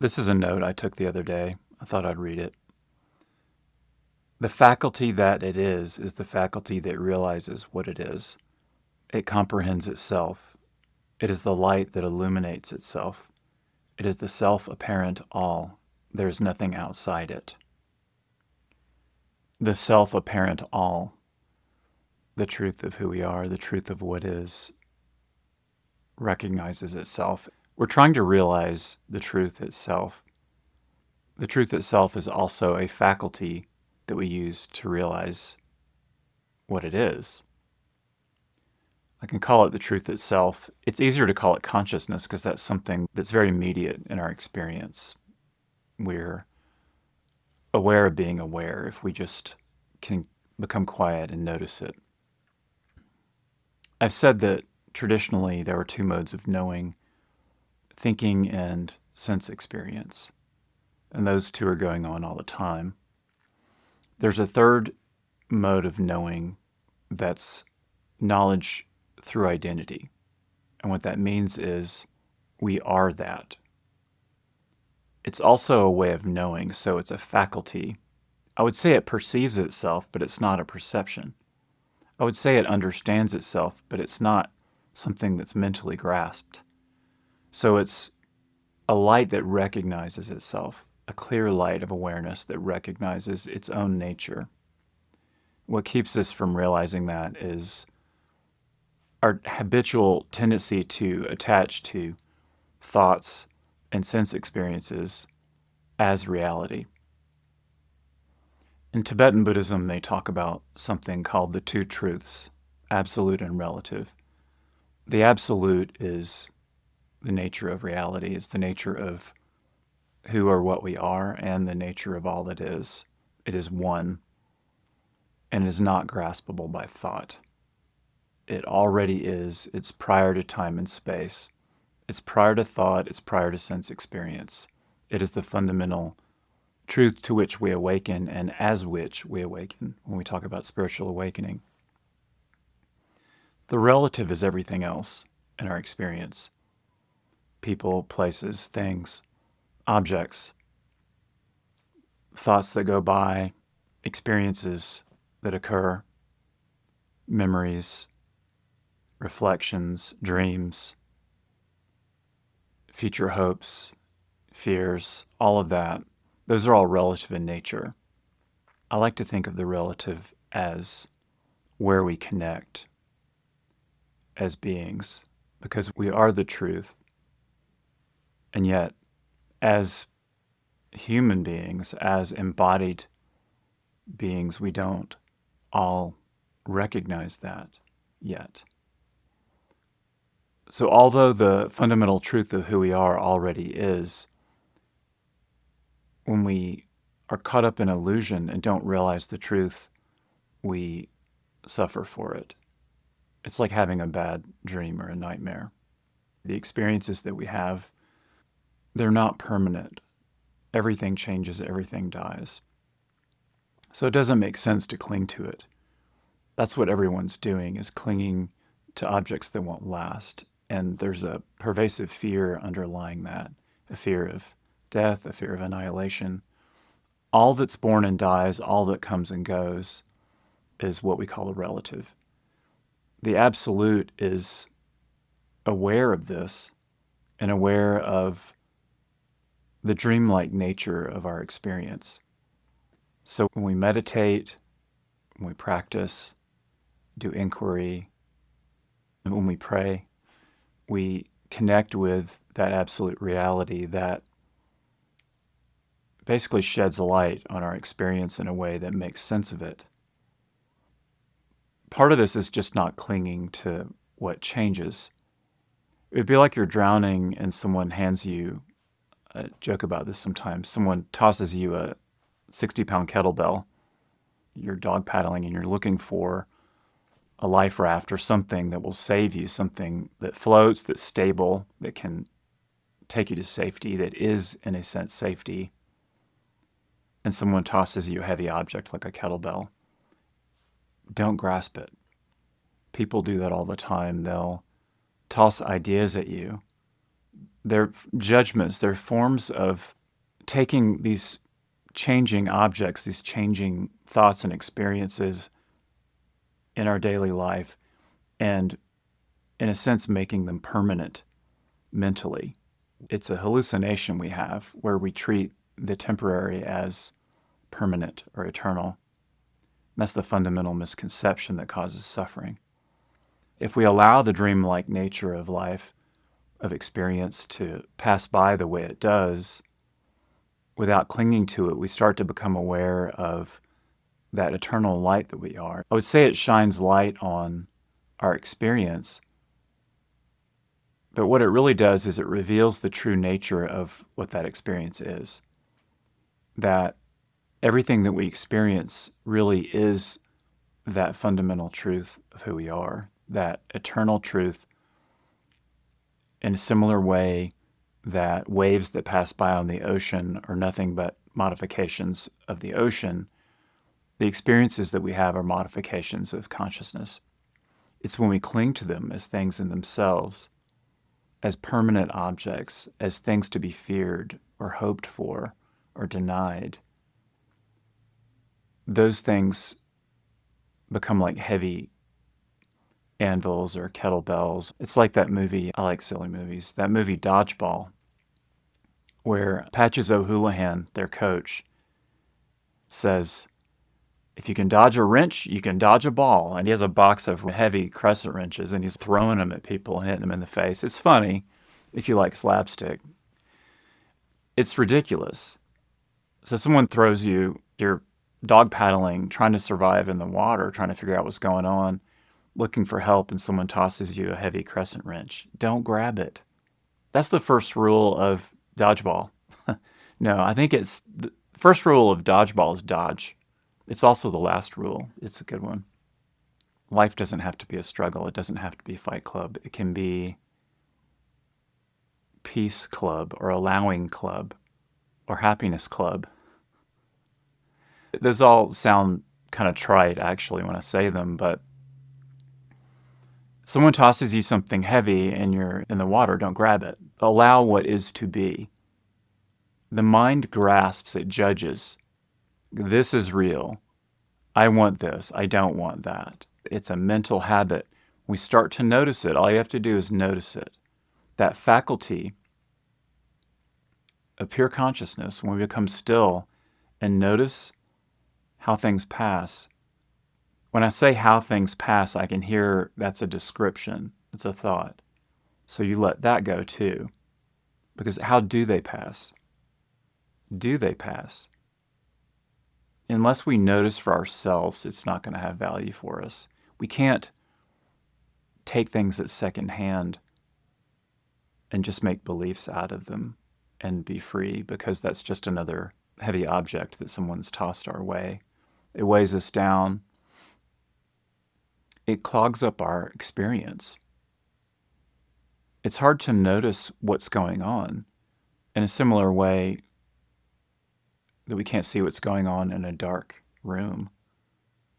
This is a note I took the other day. I thought I'd read it. The faculty that it is the faculty that realizes what it is. It comprehends itself. It is the light that illuminates itself. It is the self-apparent all. There is nothing outside it. The self-apparent all, the truth of who we are, the truth of what is, recognizes itself. We're trying to realize the truth itself. The truth itself is also a faculty that we use to realize what it is. I can call it the truth itself. It's easier to call it consciousness because that's something that's very immediate in our experience. We're aware of being aware if we just can become quiet and notice it. I've said that traditionally there are two modes of knowing, thinking and sense experience. And those two are going on all the time. There's a third mode of knowing that's knowledge through identity. And what that means is we are that. It's also a way of knowing, so it's a faculty. I would say it perceives itself, but it's not a perception. I would say it understands itself, but it's not something that's mentally grasped. So it's a light that recognizes itself, a clear light of awareness that recognizes its own nature. What keeps us from realizing that is our habitual tendency to attach to thoughts and sense experiences as reality. In Tibetan Buddhism, they talk about something called the two truths, absolute and relative. The absolute is the nature of reality, is the nature of who or what we are, and the nature of all that is. It is one, and is not graspable by thought. It already is. It's prior to time and space. It's prior to thought. It's prior to sense experience. It is the fundamental truth to which we awaken and as which we awaken when we talk about spiritual awakening. The relative is everything else in our experience. People, places, things, objects, thoughts that go by, experiences that occur, memories, reflections, dreams, future hopes, fears, all of that. Those are all relative in nature. I like to think of the relative as where we connect as beings, because we are the truth. And yet, as human beings, as embodied beings, we don't all recognize that yet. So although the fundamental truth of who we are already is, when we are caught up in illusion and don't realize the truth, we suffer for it. It's like having a bad dream or a nightmare. The experiences that we have, they're not permanent. Everything changes, everything dies. So it doesn't make sense to cling to it. That's what everyone's doing, is clinging to objects that won't last. And there's a pervasive fear underlying that, a fear of death, a fear of annihilation. All that's born and dies, all that comes and goes, is what we call a relative. The absolute is aware of this and aware of the dreamlike nature of our experience. So when we meditate, when we practice, do inquiry, and when we pray, we connect with that absolute reality that basically sheds a light on our experience in a way that makes sense of it. Part of this is just not clinging to what changes. It would be like you're drowning and someone hands you, I joke about this sometimes, someone tosses you a 60-pound kettlebell. You're dog paddling and you're looking for a life raft or something that will save you, something that floats, that's stable, that can take you to safety, that is, in a sense, safety. And someone tosses you a heavy object like a kettlebell. Don't grasp it. People do that all the time. They'll toss ideas at you They're judgments, they're forms of taking these changing objects, these changing thoughts and experiences in our daily life, and in a sense, making them permanent mentally. It's a hallucination we have where we treat the temporary as permanent or eternal. That's the fundamental misconception that causes suffering. If we allow the dreamlike nature of life, of experience, to pass by the way it does, without clinging to it, we start to become aware of that eternal light that we are. I would say it shines light on our experience, but what it really does is it reveals the true nature of what that experience is. That everything that we experience really is that fundamental truth of who we are, that eternal truth, in a similar way that waves that pass by on the ocean are nothing but modifications of the ocean. The experiences that we have are modifications of consciousness. It's when we cling to them as things in themselves, as permanent objects, as things to be feared or hoped for or denied. Those things become like heavy anvils or kettlebells. It's like that movie, I like silly movies, that movie Dodgeball, where Patches O'Houlihan, their coach, says, if you can dodge a wrench, you can dodge a ball. And he has a box of heavy crescent wrenches, and he's throwing them at people and hitting them in the face. It's funny if you like slapstick. It's ridiculous. So someone throws you, you're dog paddling, trying to survive in the water, trying to figure out what's going on, looking for help, and someone tosses you a heavy crescent wrench. Don't grab it. That's the first rule of dodgeball. No, I think it's the first rule of dodgeball is dodge. It's also the last rule. It's a good one. Life doesn't have to be a struggle. It doesn't have to be Fight Club. It can be Peace Club or Allowing Club or Happiness Club. Those all sound kind of trite, actually, when I say them, but someone tosses you something heavy and you're in the water, don't grab it. Allow what is to be. The mind grasps, it judges. This is real. I want this. I don't want that. It's a mental habit. We start to notice it. All you have to do is notice it. That faculty of pure consciousness, when we become still and notice how things pass. When I say how things pass, I can hear that's a description. It's a thought. So you let that go too. Because how do they pass? Do they pass? Unless we notice for ourselves, it's not going to have value for us. We can't take things at second hand and just make beliefs out of them and be free, because that's just another heavy object that someone's tossed our way. It weighs us down. It clogs up our experience. It's hard to notice what's going on. In a similar way that we can't see what's going on in a dark room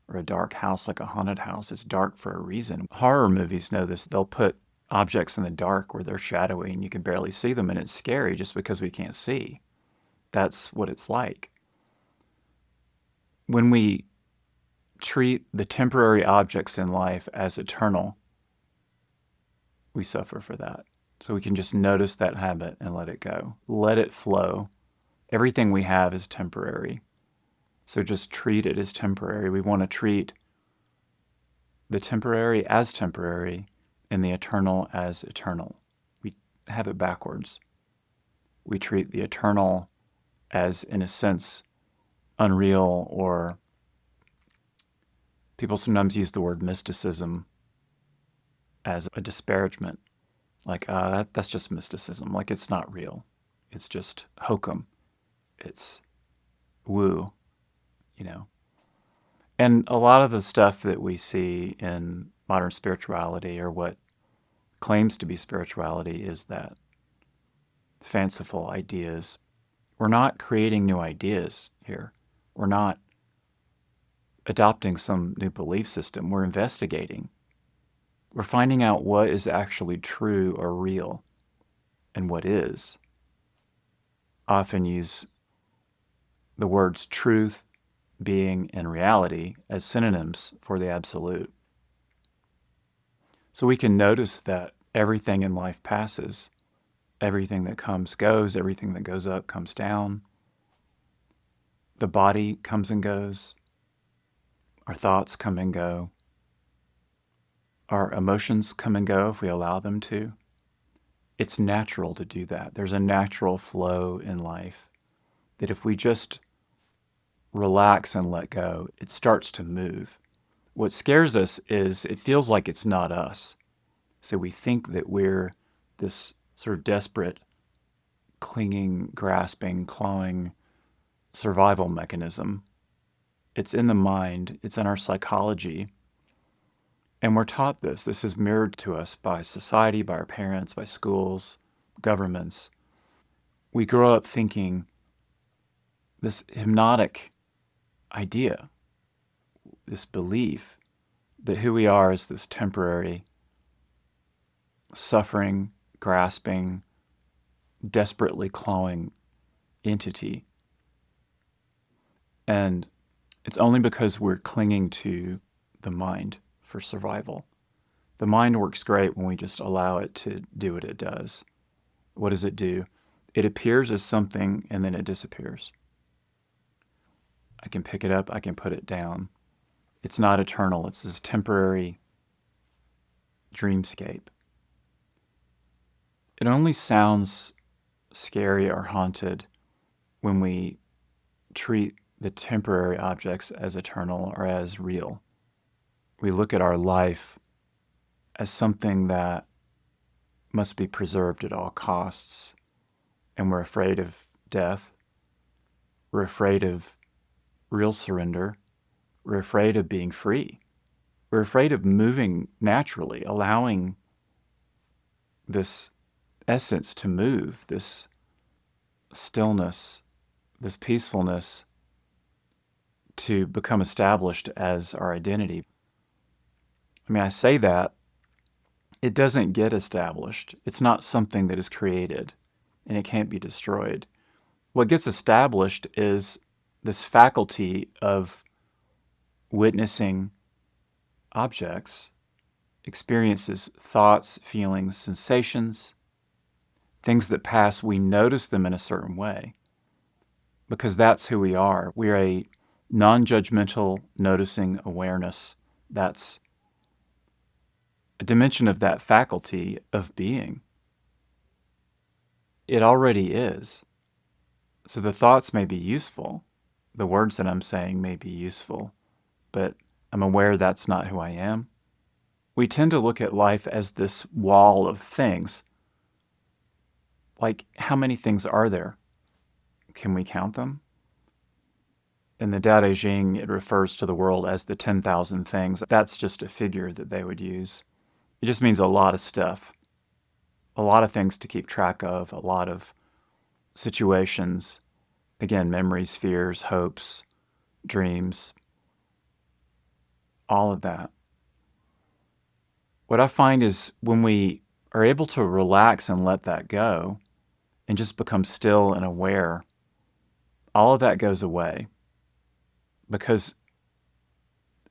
or a dark house, like a haunted house. It's dark for a reason. Horror movies know this. They'll put objects in the dark where they're shadowy and you can barely see them, and it's scary just because we can't see. That's what it's like. When we treat the temporary objects in life as eternal, we suffer for that. So we can just notice that habit and let it go. Let it flow. Everything we have is temporary. So just treat it as temporary. We want to treat the temporary as temporary and the eternal as eternal. We have it backwards. We treat the eternal as, in a sense, unreal, or people sometimes use the word mysticism as a disparagement. Like, that's just mysticism. Like, it's not real. It's just hokum. It's woo, you know. And a lot of the stuff that we see in modern spirituality, or what claims to be spirituality, is that fanciful ideas. We're not creating new ideas here. We're not adopting some new belief system. We're investigating. We're finding out what is actually true or real. and what is often use the words truth, being, and reality as synonyms for the absolute. So we can notice that everything in life passes. Everything that comes goes, everything that goes up comes down. The body comes and goes. Our thoughts come and go. Our emotions come and go if we allow them to. It's natural to do that. There's a natural flow in life that if we just relax and let go, it starts to move. What scares us is it feels like it's not us. So we think that we're this sort of desperate, clinging, grasping, clawing survival mechanism. It's in the mind, it's in our psychology. And we're taught this. This is mirrored to us by society, by our parents, by schools, governments. We grow up thinking this hypnotic idea, this belief that who we are is this temporary, suffering, grasping, desperately clawing entity. And it's only because we're clinging to the mind for survival. The mind works great when we just allow it to do what it does. What does it do? It appears as something and then it disappears. I can pick it up, I can put it down. It's not eternal, it's this temporary dreamscape. It only sounds scary or haunted when we treat the temporary objects as eternal or as real. We look at our life as something that must be preserved at all costs, and we're afraid of death. We're afraid of real surrender. We're afraid of being free. We're afraid of moving naturally, allowing this essence to move, this stillness, this peacefulness to become established as our identity. I mean, I say that, it doesn't get established. It's not something that is created, and it can't be destroyed. What gets established is this faculty of witnessing objects, experiences, thoughts, feelings, sensations, things that pass. We notice them in a certain way because that's who we are. We're a non-judgmental noticing awareness. That's a dimension of that faculty of being. It already is. So the thoughts may be useful. The words that I'm saying may be useful, but I'm aware that's not who I am. We tend to look at life as this wall of things. Like, how many things are there? Can we count them? In the Tao Te Ching, it refers to the world as the 10,000 things. That's just a figure that they would use. It just means a lot of stuff, a lot of things to keep track of, a lot of situations, again, memories, fears, hopes, dreams, all of that. What I find is when we are able to relax and let that go and just become still and aware, all of that goes away because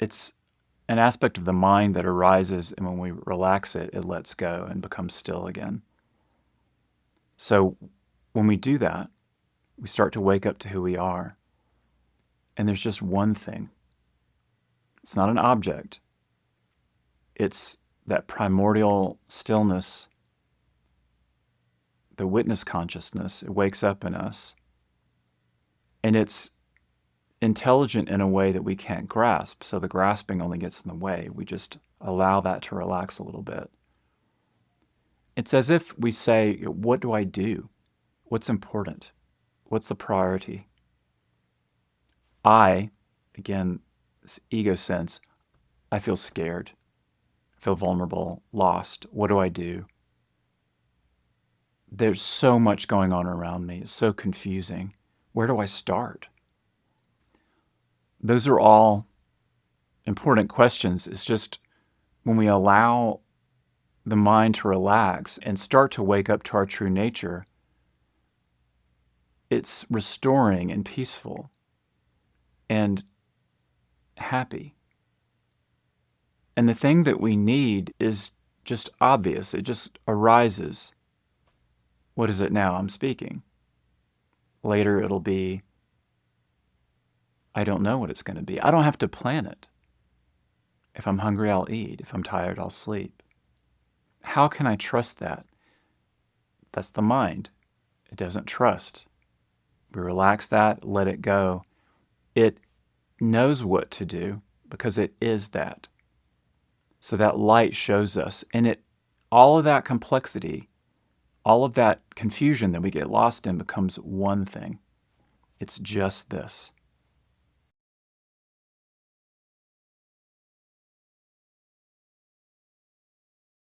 it's an aspect of the mind that arises, and when we relax it, it lets go and becomes still again. So when we do that, we start to wake up to who we are. And there's just one thing. It's not an object. It's that primordial stillness, the witness consciousness. It wakes up in us. And it's intelligent in a way that we can't grasp. So the grasping only gets in the way. We just allow that to relax a little bit. It's as if we say, what do I do? What's important? What's the priority? Again, this ego sense, I feel scared, I feel vulnerable, lost. What do I do? There's so much going on around me. It's so confusing. Where do I start? Those are all important questions. It's just when we allow the mind to relax and start to wake up to our true nature, it's restoring and peaceful and happy. And the thing that we need is just obvious. It just arises. What is it now? I'm speaking. Later it'll be, I don't know what it's going to be. I don't have to plan it. If I'm hungry, I'll eat. If I'm tired, I'll sleep. How can I trust that? That's the mind. It doesn't trust. We relax that, let it go. It knows what to do because it is that. So that light shows us, and all of that complexity, all of that confusion that we get lost in becomes one thing. It's just this.